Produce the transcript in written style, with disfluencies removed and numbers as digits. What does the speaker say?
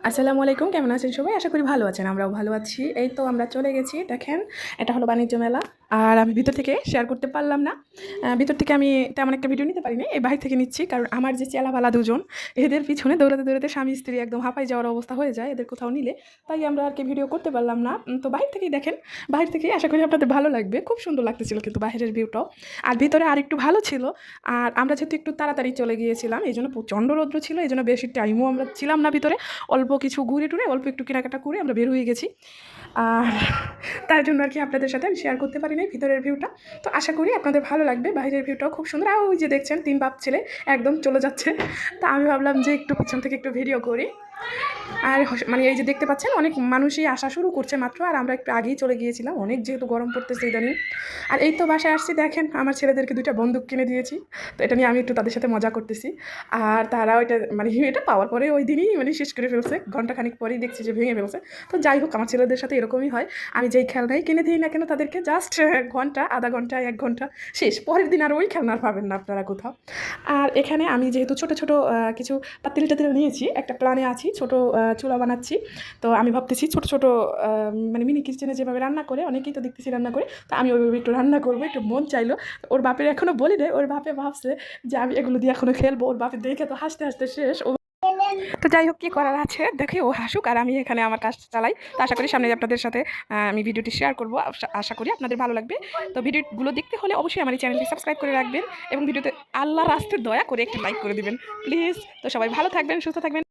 আসসালামু আলাইকুম, কেমন আছেন সবাই? আশা করি ভালো আছেন। আমরাও ভালো আছি। এই তো আমরা চলে গেছি। দেখেন, এটা হলো বাণিজ্য মেলা। আর আমি ভিতর থেকে শেয়ার করতে পারলাম না। ভিতর থেকে আমি তেমন একটা ভিডিও নিতে পারিনি। এই বাহির থেকে নিচ্ছি। কারণ আমার যে চেলাপালা দুজন, এদের পিছনে দৌড়াতে, দৌড়াতে স্বামী-স্ত্রী একদম হাঁপায় যাওয়ার অবস্থা হয়ে যায় এদের কোথাও নিলে। তাই আমরা আর কি ভিডিও করতে পারলাম না। তো বাহির থেকেই দেখেন। বাহির থেকেই আশা করি আপনাদের ভালো লাগবে। খুব সুন্দর লাগতেছিল কিন্তু বাহিরের ভিউটাও। আর ভিতরে আরেকটু ভালো ছিল। আর আমরা যেহেতু একটু তাড়াতাড়ি চলে গিয়েছিলাম, এইজন্য প্রচণ্ড রৌদ্র ছিল। এইজন্য বেশি টাইমও আমরা ছিলাম না ভিতরে। অল্প কিছু ঘুরে টুরে অল্প একটু কেনাকাটা করে আমরা বের হয়ে গেছি। আর তার জন্য আর কি আপনাদের সাথে আমি শেয়ার করতে পারি নাই ভিতরের ভিউটা। তো আশা করি আপনাদের ভালো লাগবে। বাইরের ভিউটাও খুব সুন্দর। আর ওই যে দেখছেন ৩ বাপ ছেলে একদম চলে যাচ্ছে। তা আমি ভাবলাম যে একটু পিছন থেকে একটু ভিডিও করি। আর মানে এই যে দেখতে পাচ্ছেন অনেক মানুষই আসা শুরু করছে মাত্র। আর আমরা একটু আগেই চলে গিয়েছিলাম, অনেক যেহেতু গরম পড়তেছে ইদানিং। আর এই তো বাসায় আসছি, দেখেন আমার ছেলেদেরকে ২টা বন্দুক কিনে দিয়েছি। তো এটা নিয়ে আমি একটু তাদের সাথে মজা করতেছি। আর তারা ওইটা মানে এটা পাওয়ার পরে ওই দিনই মানে শেষ করে ফেলছে, ঘন্টাখানিক পরেই দেখছি যে ভেঙে ফেলছে। তো যাই হোক, আমার ছেলেদের সাথে এরকমই হয়। আমি যেই খেলনাই কিনে দিই না কেন তাদেরকে, জাস্ট ঘন্টা, আধা ঘন্টা, ১ ঘন্টা শেষ। পরের দিন আর ওই খেলনা আর পাবেন না আপনারা কোথাও। আর এখানে আমি যেহেতু ছোটো ছোটো কিছু পাতিল-টাতিল নিয়েছি, একটা প্ল্যানে আছি, ছোটো চুলা বানাচ্ছি। তো আমি ভাবতেছি ছোটো ছোটো মানে মিনি কিচেনে যেভাবে রান্না করে, অনেকেই তো দেখতেছি রান্না করে, তো আমি ওইভাবে একটু রান্না করবো, একটু মন চাইলো। ওর বাপের এখনও বলি নাই, ওর বাপে ভাবছে যে আমি এগুলো দিয়ে এখনও খেলবো। ওর বাপের দেখে তো হাসতে হাসতে শেষ। তো যাই হোক, কী করার আছে, দেখে ও হাসুক আর আমি এখানে আমার কাজ চালাই। তো আশা করি সামনে আপনাদের সাথে আমি ভিডিওটি শেয়ার করবো। আশা করি আপনাদের ভালো লাগবে। তো ভিডিওগুলো দেখতে হলে অবশ্যই আমার এই চ্যানেলটি সাবস্ক্রাইব করে রাখবেন এবং ভিডিওতে আল্লাহর রাস্তে দয়া করে একটি লাইক করে দিবেন প্লিজ। তো সবাই ভালো থাকবেন, সুস্থ থাকবেন।